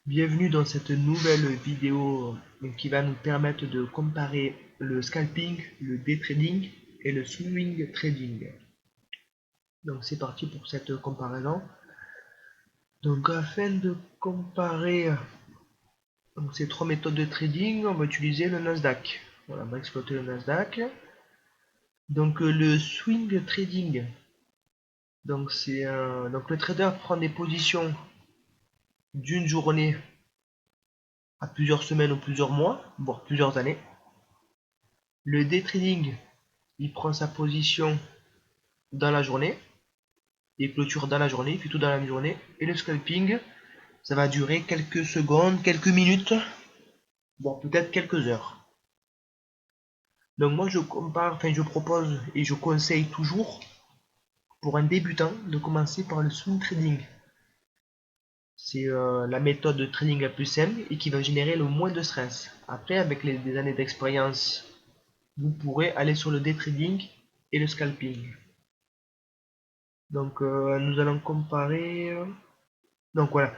Bienvenue dans cette nouvelle vidéo qui va nous permettre de comparer le scalping, le day trading et le swing trading. Donc c'est parti pour cette comparaison. Donc afin de comparer ces trois méthodes de trading, on va utiliser le Nasdaq. Voilà, on va exploiter le Nasdaq. Donc le swing trading, donc le trader prend des positions d'une journée à plusieurs semaines ou plusieurs mois, voire plusieurs années. Le day trading, il prend sa position dans la journée, il clôture dans la journée, il fait tout dans la journée. Et le scalping, ça va durer quelques secondes, quelques minutes, voire peut-être quelques heures. Donc moi je propose et je conseille toujours pour un débutant de commencer par le swing trading. C'est la méthode de trading la plus simple et qui va générer le moins de stress. Après, avec des années d'expérience, vous pourrez aller sur le day trading et le scalping. Donc nous allons comparer. Donc voilà,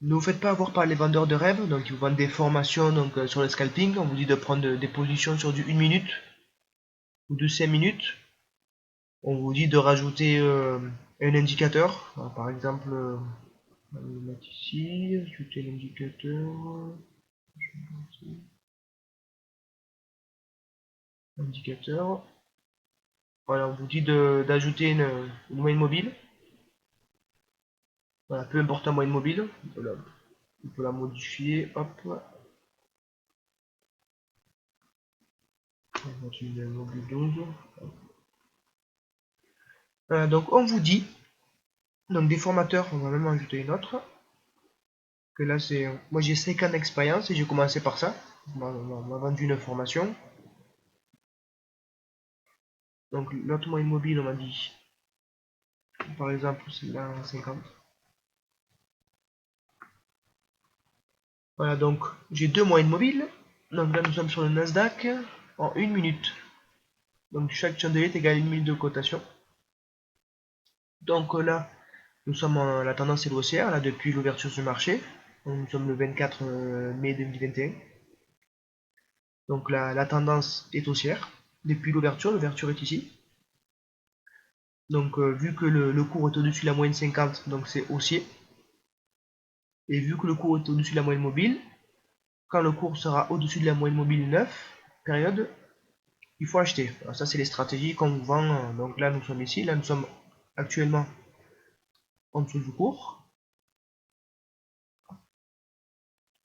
ne vous faites pas avoir par les vendeurs de rêves. Donc ils vous vendent des formations sur le scalping. On vous dit de prendre des positions sur du 1 minute ou de 5 minutes. On vous dit de rajouter un indicateur. Alors, par exemple, on va le mettre ici, ajouter l'indicateur. Indicateur. Voilà, on vous dit d'ajouter une moyenne mobile. Voilà, peu importe la moyenne mobile. Voilà, on peut la modifier. Hop. On va mettre une mobile 12. Donc on vous dit, donc des formateurs, on va même en ajouter une autre. Que là c'est, moi j'ai 5 ans d'expérience et j'ai commencé par ça. On m'a vendu une formation. Donc l'autre moyenne mobile on m'a dit, par exemple c'est là 50. Voilà, donc j'ai deux moyennes mobiles. Donc là nous sommes sur le Nasdaq en 1 minute. Donc chaque chandelier est égal à 1 minute de cotation. Donc là nous sommes la tendance est haussière là depuis l'ouverture du marché. Donc, nous sommes le 24 mai 2021. Donc la tendance est haussière depuis l'ouverture est ici. Donc vu que le cours est au-dessus de la moyenne 50, donc c'est haussier. Et vu que le cours est au-dessus de la moyenne mobile, quand le cours sera au-dessus de la moyenne mobile 9, période, il faut acheter. Alors ça c'est les stratégies qu'on vous vend. Donc là nous sommes ici, là nous sommes actuellement en dessous du cours.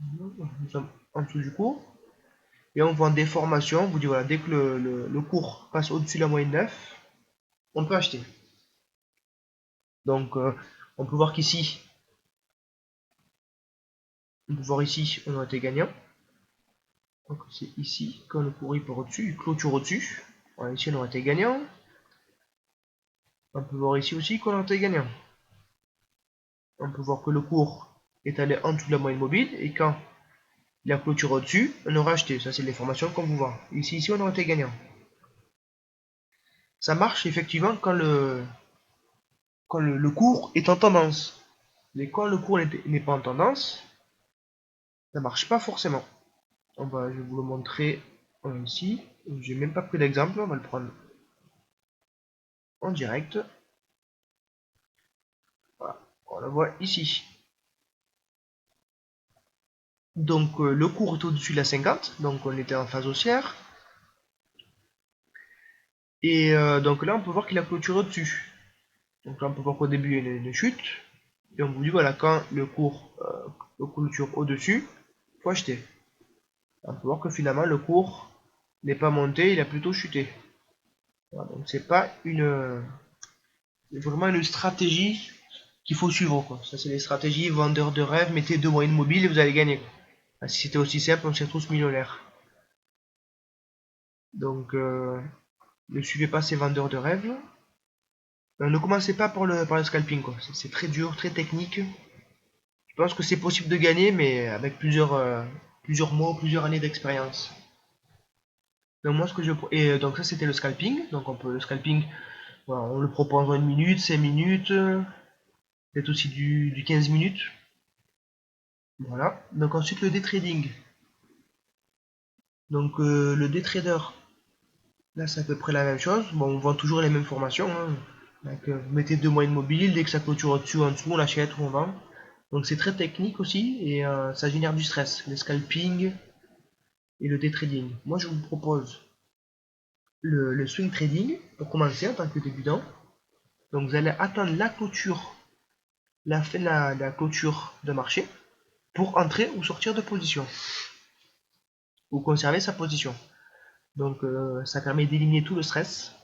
Nous sommes en dessous du cours. Et on vend des formations, on vous dit voilà, dès que le cours passe au-dessus de la moyenne 9, on peut acheter. Donc on peut voir qu'ici, on peut voir ici, on a été gagnant. Donc c'est ici, quand le cours part au-dessus, il clôture au-dessus. Voilà, ici on aurait été gagnant. On peut voir ici aussi qu'on a été gagnant. On peut voir que le cours est allé en dessous de la moyenne mobile et quand il a clôturé au-dessus, on aura acheté. Ça c'est l'information qu'on vous vend. Ici on aurait été gagnant. Ça marche effectivement quand le cours est en tendance. Mais quand le cours n'est pas en tendance, ça marche pas forcément. Je vais vous le montrer ici. J'ai même pas pris d'exemple, on va le prendre en direct. Voilà, on le voit ici. Donc le cours est au-dessus de la 50, donc on était en phase haussière. Et donc là on peut voir qu'il a clôturé au-dessus. Donc là on peut voir qu'au début il y a une chute. Et on vous dit voilà, quand le cours clôture au-dessus, il faut acheter. On peut voir que finalement le cours n'est pas monté, il a plutôt chuté. Voilà, donc c'est pas vraiment une stratégie qu'il faut suivre, quoi. Ça c'est les stratégies vendeurs de rêve, mettez deux moyennes mobiles et vous allez gagner. Si c'était aussi simple, on serait tous millionnaires. Donc ne suivez pas ces vendeurs de rêve. Ne commencez pas par le scalping, quoi. C'est très dur, très technique. Je pense que c'est possible de gagner, mais avec plusieurs mois, plusieurs années d'expérience. Donc moi ce que je et donc ça c'était le scalping. Donc on peut le scalping, voilà, on le propose en 1 minute, 5 minutes, peut-être aussi du 15 minutes. Voilà. Donc ensuite le day trading. Donc le day trader, là c'est à peu près la même chose. Bon, on vend toujours les mêmes formations, hein. Donc, vous mettez deux moyennes mobiles, dès que ça clôture au-dessus ou en dessous, on achète ou on vend. Donc c'est très technique aussi et ça génère du stress, le scalping et le day trading. Moi je vous propose le swing trading pour commencer en tant que débutant. Donc vous allez attendre la clôture, la fin de la clôture de marché pour entrer ou sortir de position ou conserver sa position. Donc ça permet d'éliminer tout le stress.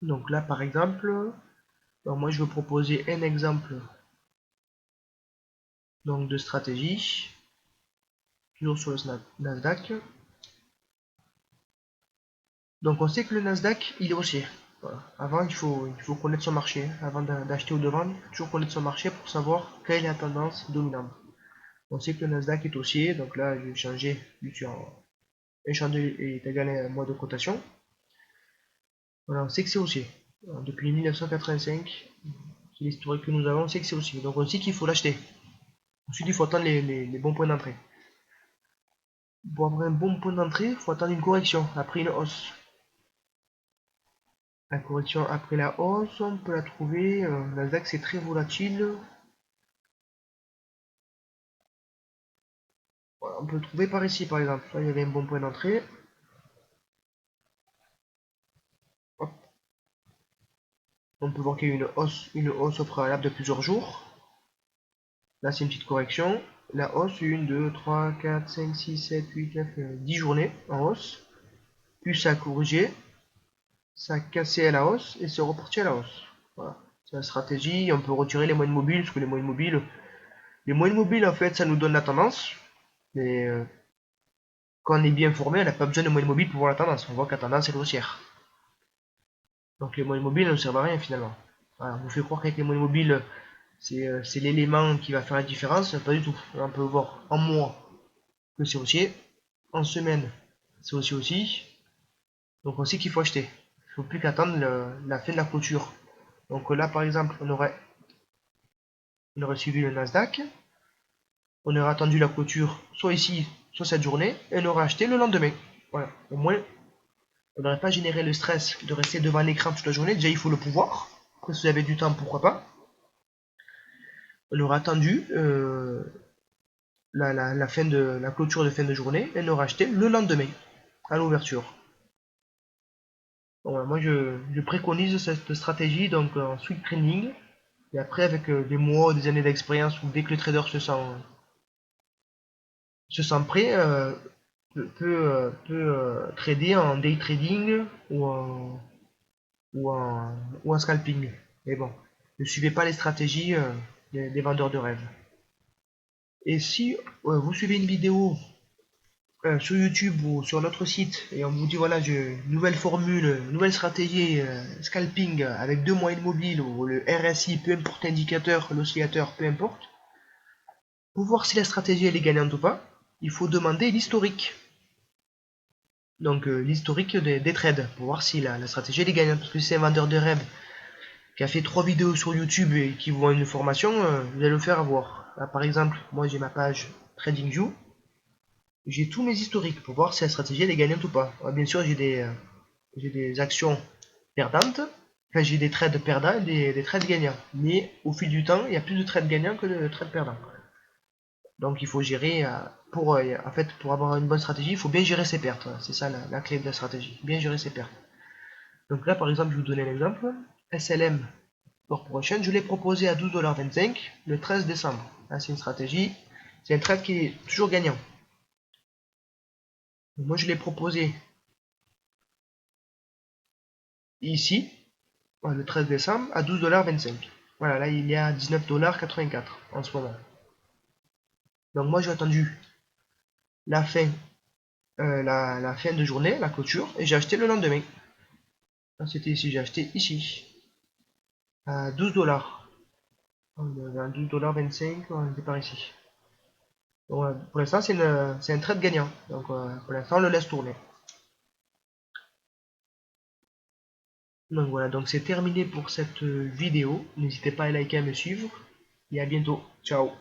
Donc là par exemple, moi je vais proposer un exemple donc, de stratégie, toujours sur le Nasdaq. Donc on sait que le Nasdaq il est haussier. Voilà. Avant il faut connaître son marché. Avant d'acheter ou de vendre, il faut toujours connaître son marché pour savoir quelle est la tendance dominante. On sait que le Nasdaq est haussier, donc là je vais changer, un champ est égal à un mois de cotation. Voilà, on sait que c'est haussier. Alors, depuis 1985, c'est l'historique que nous avons, on sait que c'est haussier. Donc on sait qu'il faut l'acheter. Ensuite il faut attendre les bons points d'entrée. Pour avoir un bon point d'entrée, il faut attendre une correction après une hausse. La correction après la hausse, on peut la trouver. Le Nasdaq c'est très volatile. Voilà, on peut le trouver par ici par exemple. Là il y avait un bon point d'entrée. On peut voir qu'il y a une hausse au préalable de plusieurs jours. Là, c'est une petite correction. La hausse, 1, 2, 3, 4, 5, 6, 7, 8, 9, 10 journées en hausse. Puis ça a corrigé, ça a cassé à la hausse et c'est reparti à la hausse. Voilà. C'est la stratégie. On peut retirer les moyennes mobiles, parce que les moyennes mobiles, en fait, ça nous donne la tendance. Mais quand on est bien formé, on n'a pas besoin de moyennes mobiles pour voir la tendance. On voit que la tendance est haussière. Donc les moyennes mobiles ne servent à rien finalement. Voilà, on vous fait croire qu'avec les moyennes mobiles, c'est l'élément qui va faire la différence. Pas du tout. Là, on peut voir en mois que c'est haussier. En semaine, c'est aussi. Donc on sait qu'il faut acheter. Il ne faut plus qu'attendre la fin de la clôture. Donc là, par exemple, on aurait suivi le Nasdaq. On aurait attendu la clôture, soit ici, soit cette journée, et on aurait acheté le lendemain. Voilà. Au moins, on n'aurait pas généré le stress de rester devant l'écran toute la journée. Déjà, il faut le pouvoir. Après, si vous avez du temps, pourquoi pas. On aurait attendu la fin de la clôture de fin de journée et on aurait acheté le lendemain à l'ouverture. Donc, voilà, moi, je préconise cette stratégie donc en swing trading. Et après, avec des mois, des années d'expérience, où dès que le trader se sent prêt, peut trader en day trading ou en scalping. Mais bon, ne suivez pas les stratégies des vendeurs de rêves. Et si vous suivez une vidéo sur YouTube ou sur notre site et on vous dit voilà, j'ai une nouvelle formule, une nouvelle stratégie scalping avec deux moyennes mobiles ou le RSI, peu importe l'indicateur, l'oscillateur, peu importe, pour voir si la stratégie elle est gagnante ou pas, il faut demander l'historique. Donc l'historique des trades pour voir si la stratégie elle est gagnante. Parce que si c'est un vendeur de rêve qui a fait 3 vidéos sur YouTube et qui vous vend une formation, vous allez le faire avoir. Là, par exemple, moi j'ai ma page TradingView, j'ai tous mes historiques pour voir si la stratégie elle est gagnante ou pas. Alors, bien sûr, j'ai des actions perdantes, enfin j'ai des trades perdants et des trades gagnants. Mais au fil du temps, il y a plus de trades gagnants que de trades perdants. Donc il faut gérer, en fait, pour avoir une bonne stratégie, il faut bien gérer ses pertes. C'est ça la clé de la stratégie, bien gérer ses pertes. Donc là, par exemple, je vais vous donner un exemple. SLM Corporation, je l'ai proposé à 12,25$ le 13 décembre. Là, c'est une stratégie, c'est un trade qui est toujours gagnant. Donc, moi, je l'ai proposé ici, le 13 décembre, à 12,25$. Voilà, là, il est à 19,84$ en ce moment. Donc moi, j'ai attendu la fin, la fin de journée, la clôture, et j'ai acheté le lendemain. C'était ici, j'ai acheté ici, à 12$. On est à 12,25$, on était par ici. Donc, pour l'instant, c'est un trade gagnant. Donc pour l'instant, on le laisse tourner. Donc voilà, donc c'est terminé pour cette vidéo. N'hésitez pas à liker, à me suivre. Et à bientôt. Ciao.